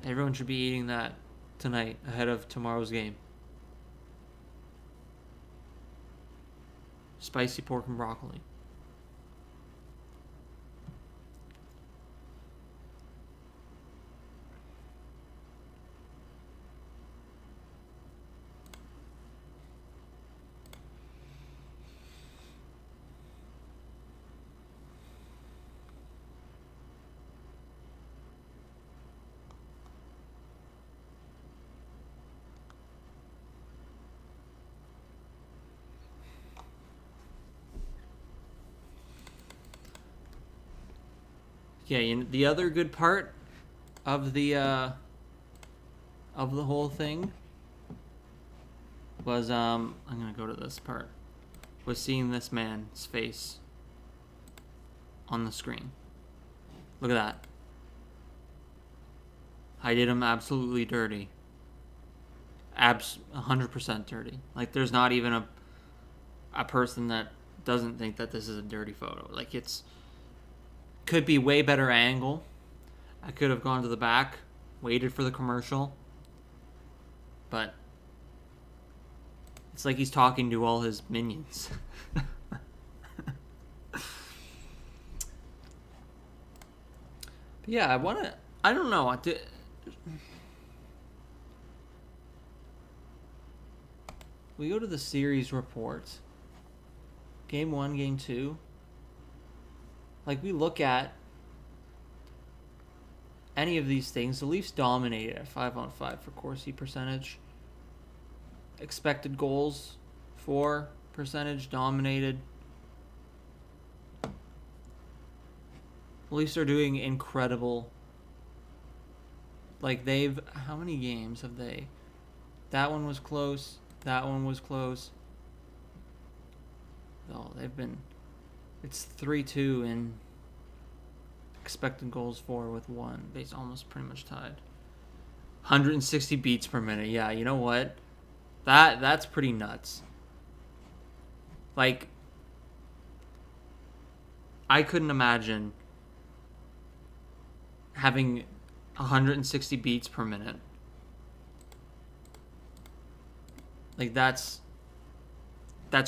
Everyone should be eating that tonight ahead of tomorrow's game. Spicy pork and broccoli. Yeah, the other good part of the whole thing was I'm gonna go to this part. Was seeing this man's face on the screen. Look at that. I did him absolutely dirty. 100% dirty. Like, there's not even a person that doesn't think that this is a dirty photo. Like, it's could be way better angle. I could have gone to the back, waited for the commercial. But it's like he's talking to all his minions. But yeah, I don't know. We go to the series report. Game 1, Game 2. Like, we look at any of these things. The Leafs dominated at 5-on-5 for Corsi percentage. Expected goals for percentage dominated. The Leafs are doing incredible. Like, how many games have they? That one was close. That one was close. Oh, it's 3-2 in expected goals for with 1. Almost pretty much tied. 160 beats per minute. Yeah, you know what? That's pretty nuts. Like, I couldn't imagine having 160 beats per minute. Like, that's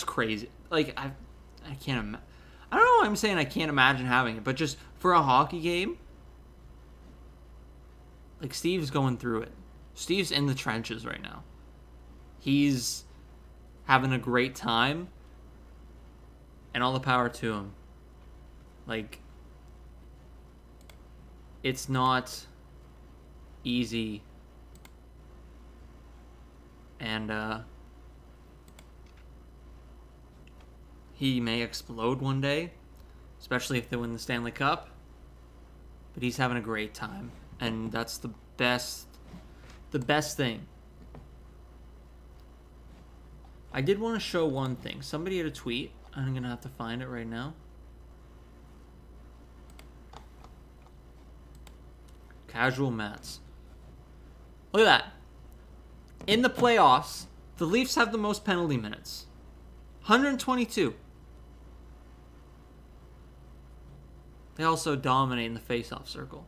crazy. Like, I can't I don't know why I'm saying I can't imagine having it, but just for a hockey game, like, Steve's going through it. Steve's in the trenches right now. He's having a great time, and all the power to him. Like, it's not easy, and he may explode one day, especially if they win the Stanley Cup, but he's having a great time, and that's the best thing. I did want to show one thing. Somebody had a tweet. I'm going to have to find it right now. Casual Mets. Look at that. In the playoffs, the Leafs have the most penalty minutes. 122. They also dominate in the face-off circle.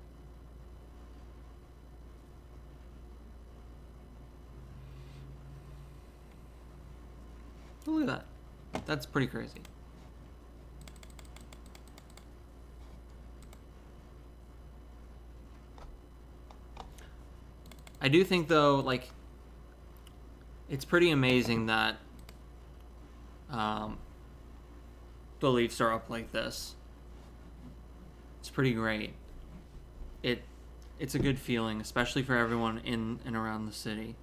Look at that. That's pretty crazy. I do think, though, like, it's pretty amazing that the Leafs are up like this. It's pretty great. It's a good feeling, especially for everyone in and around the city.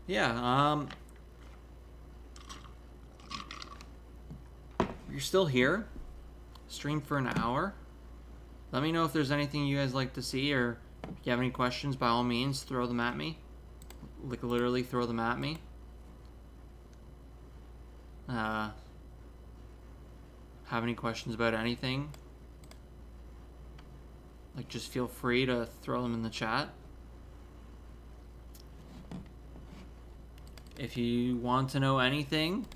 Yeah, you're still here. Stream for an hour. Let me know if there's anything you guys like to see, or if you have any questions, by all means, throw them at me. Like, literally throw them at me. Have any questions about anything? Like, just feel free to throw them in the chat. If you want to know anything,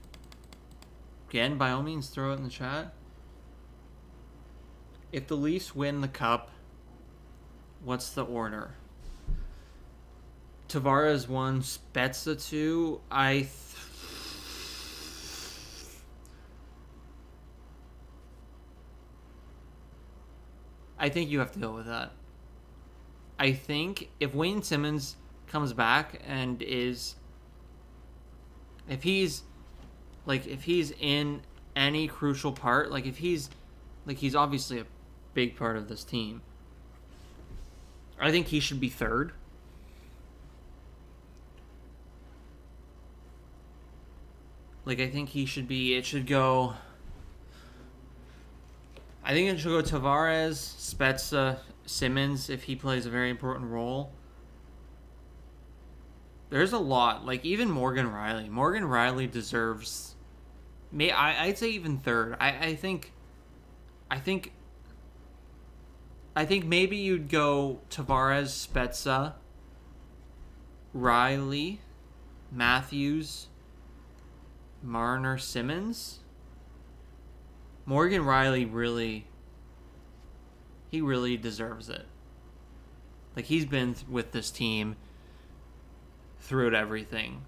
again, by all means, throw it in the chat. If the Leafs win the Cup, what's the order? Tavares 1, Spezza 2. I think you have to go with that. I think if Wayne Simmons comes back and is... If he's in any crucial part, like, if he's obviously a big part of this team, I think he should be third. Like, I think it should go Tavares, Spezza, Simmons, if he plays a very important role. There's a lot. Like, even Morgan Rielly. Morgan Rielly deserves... I'd say even third. I think maybe you'd go Tavares, Spezza, Rielly, Matthews, Marner, Simmons. Morgan Rielly really deserves it. Like, he's been with this team through everything.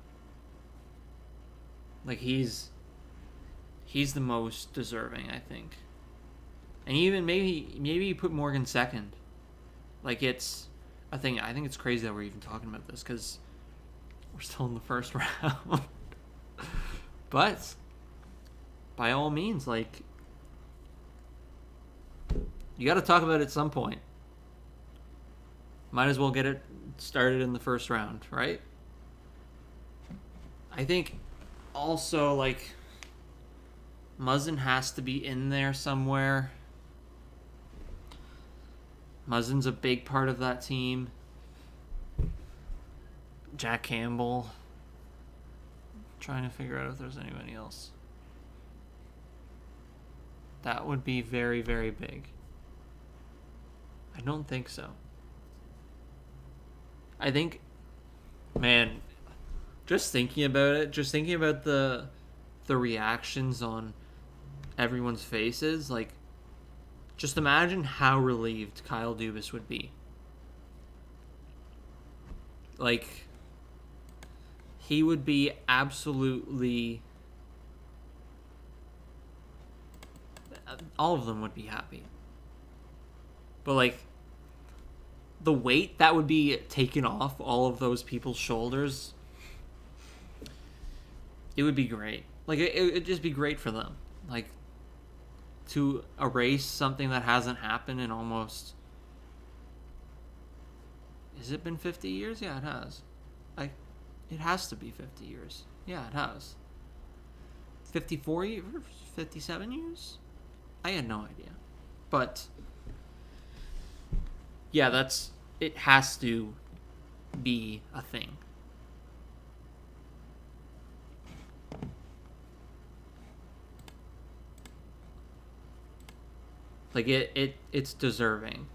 Like, he's the most deserving, I think. And even maybe you put Morgan second. Like, it's a thing. I think it's crazy that we're even talking about this, because we're still in the first round. But by all means, like, you got to talk about it at some point. Might as well get it started in the first round, right? I think also, like, Muzzin has to be in there somewhere. Muzzin's a big part of that team. Jack Campbell, Trying to figure out if there's anybody else. That would be very, very big. I don't think so. I think, man, just thinking about it, just thinking about the reactions on everyone's faces, like, just imagine how relieved Kyle Dubas would be. Like, he would be absolutely... all of them would be happy. But, like, the weight that would be taken off all of those people's shoulders, it would be great. Like, it'd just be great for them. Like, to erase something that hasn't happened in almost... Has it been 50 years? Yeah, it has. It has to be 50 years. Yeah, it has. 54 years? 57 years? I had no idea. But, yeah, it has to be a thing. Like, it's deserving.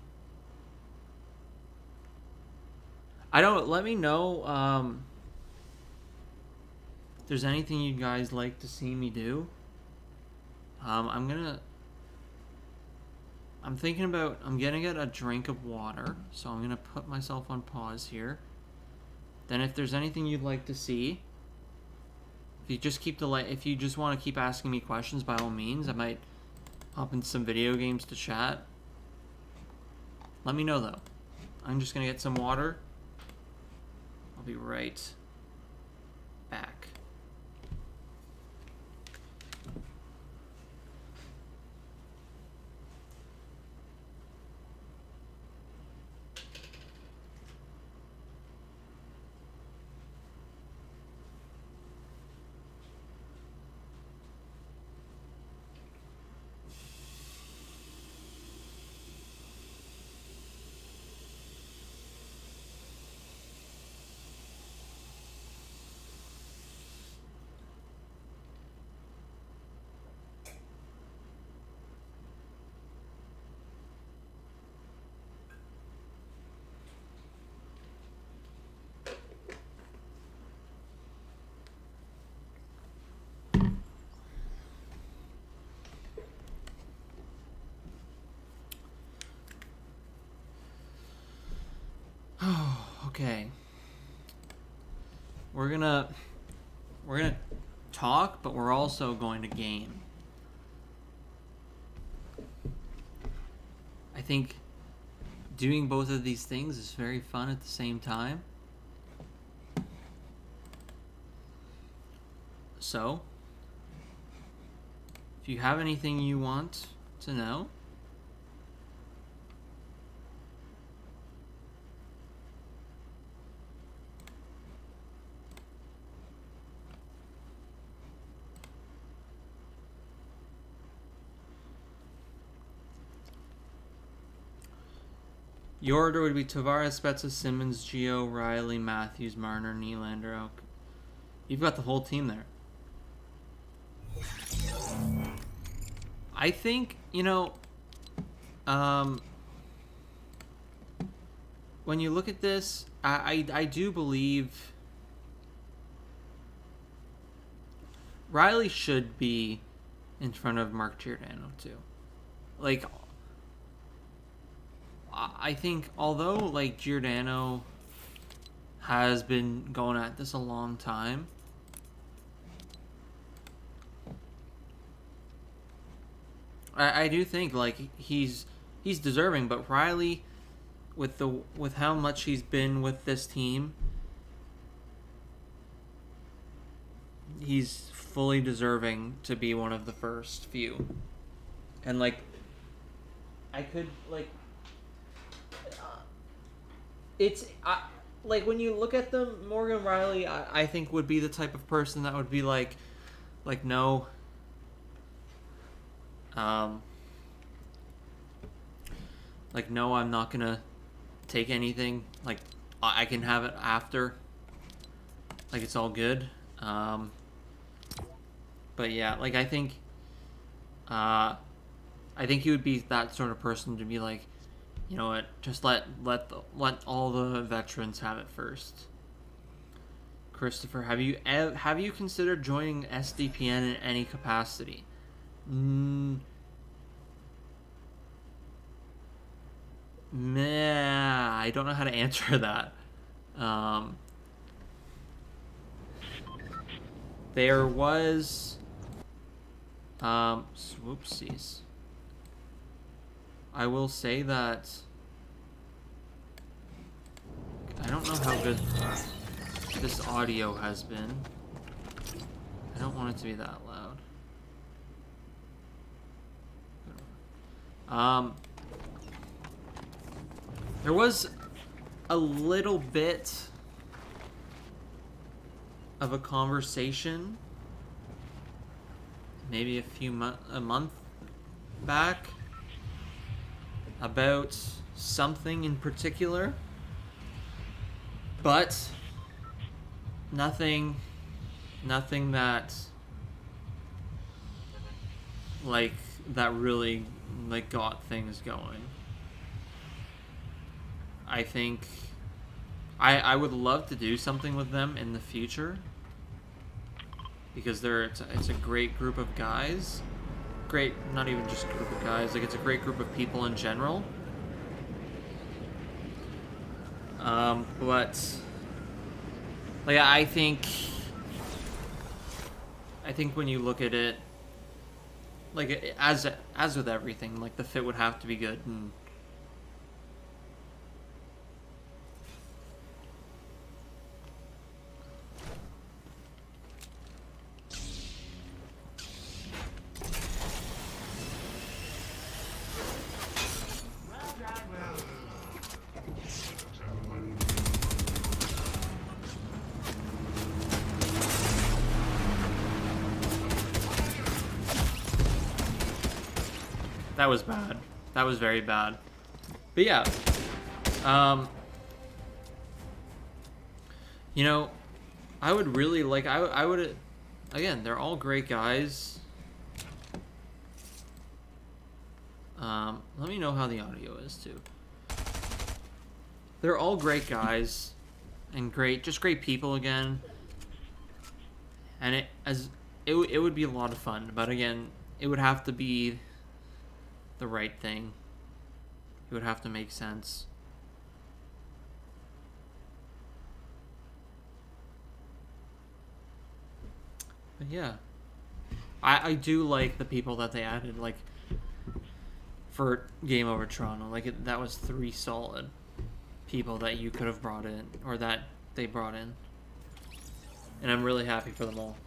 Let me know, if there's anything you guys like to see me do. I'm gonna get a drink of water, so I'm gonna put myself on pause here. Then if there's anything you'd like to see, if you just want to keep asking me questions, by all means, I might hop into some video games to chat. Let me know, though. I'm just gonna get some water. I'll be right back. Okay. We're gonna talk, but we're also going to game. I think doing both of these things is very fun at the same time. So, if you have anything you want to know, your order would be Tavares, Spezza, Simmons, Gio, Riley, Matthews, Marner, Nylander. Okay. You've got the whole team there. I think, when you look at this, I do believe Riley should be in front of Mark Giordano too. Like, I think although like Giordano has been going at this a long time, I do think like he's deserving, but Riley, with how much he's been with this team, he's fully deserving to be one of the first few. And like, I could like, like when you look at them, Morgan Riley, I think would be the type of person that would be like no. Like, no, I'm not gonna take anything. Like, I can have it after. Like, it's all good. But yeah, like I think he would be that sort of person to be like, you know what, just let all the veterans have it first. Christopher, have you considered joining SDPN in any capacity? Meh, I don't know how to answer that. There was whoopsies. I will say that I don't know how good this audio has been. I don't want it to be that loud. There was a little bit of a conversation, maybe a month back, about something in particular, but nothing that like that really like got things going. I think I would love to do something with them in the future because it's a great group of guys. Great, not even just a group of guys, like it's a great group of people in general. But like I think when you look at it, like as with everything, like the fit would have to be good and that was bad. That was very bad. But yeah, you know, I would really like. I would. Again, they're all great guys. Let me know how the audio is too. They're all great guys, and just great people again. And it would be a lot of fun, but again, it would have to be the right thing. It would have to make sense. But yeah, I do like the people that they added, like for Game Over Toronto. Like that was 3 solid people that you could have brought in, or that they brought in, and I'm really happy for them all.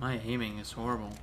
My aiming is horrible.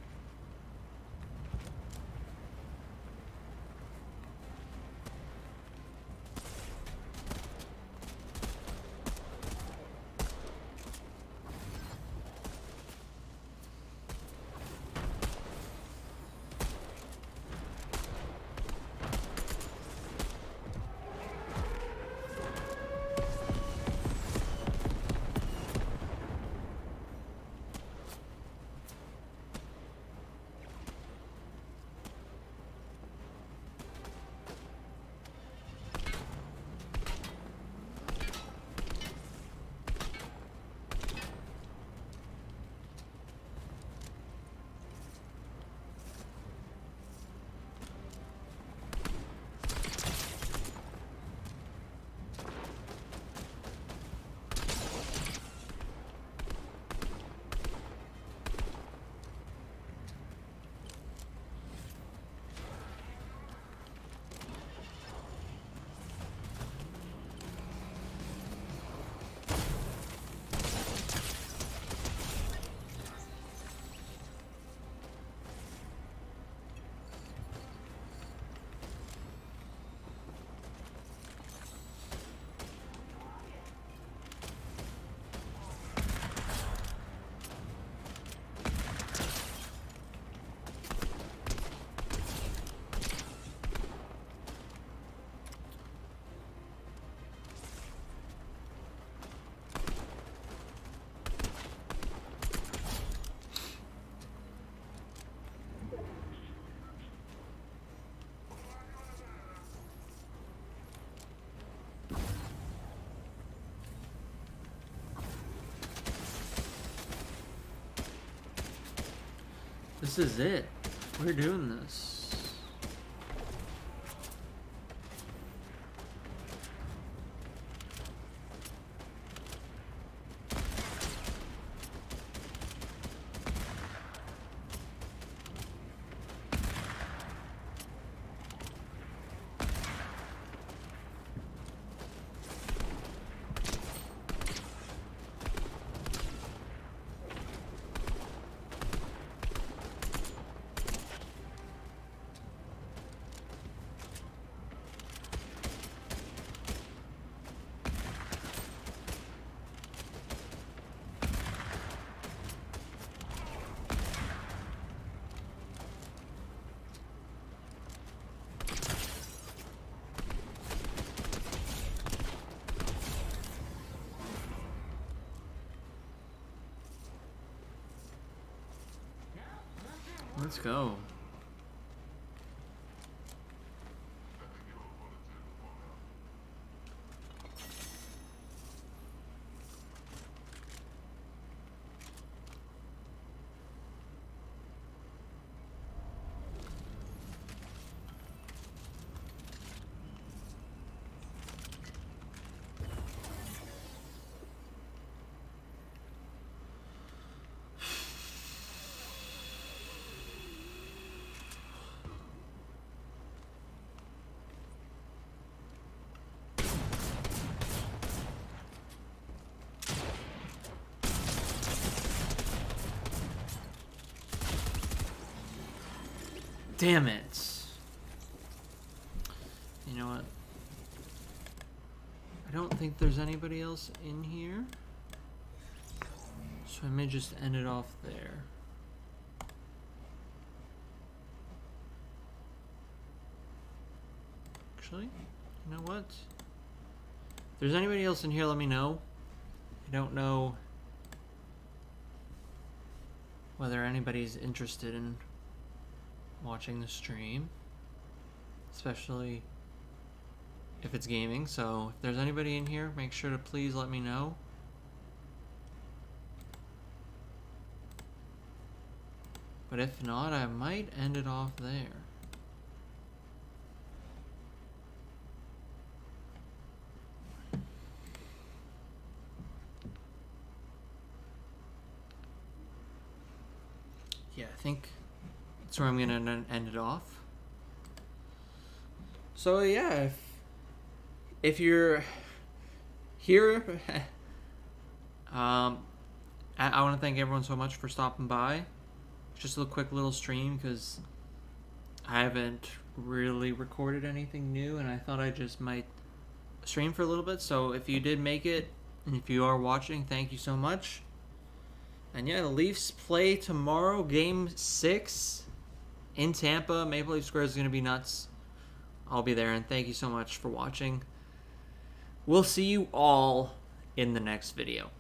This is it. We're doing this. Let's go. Damn it. You know what? I don't think there's anybody else in here. So I may just end it off there. Actually, you know what? If there's anybody else in here, let me know. I don't know whether anybody's interested in watching the stream, especially if it's gaming. So if there's anybody in here, make sure to please let me know. But if not, I might end it off there. Yeah, I think that's where I'm gonna end it off. So yeah, if you're here, I want to thank everyone so much for stopping by. just a quick little stream because I haven't really recorded anything new, and I thought I just might stream for a little bit. So if you did make it, and if you are watching, thank you so much. And yeah, the Leafs play tomorrow, Game 6 in Tampa. Maple Leaf Square is going to be nuts. I'll be there, and thank you so much for watching. We'll see you all in the next video.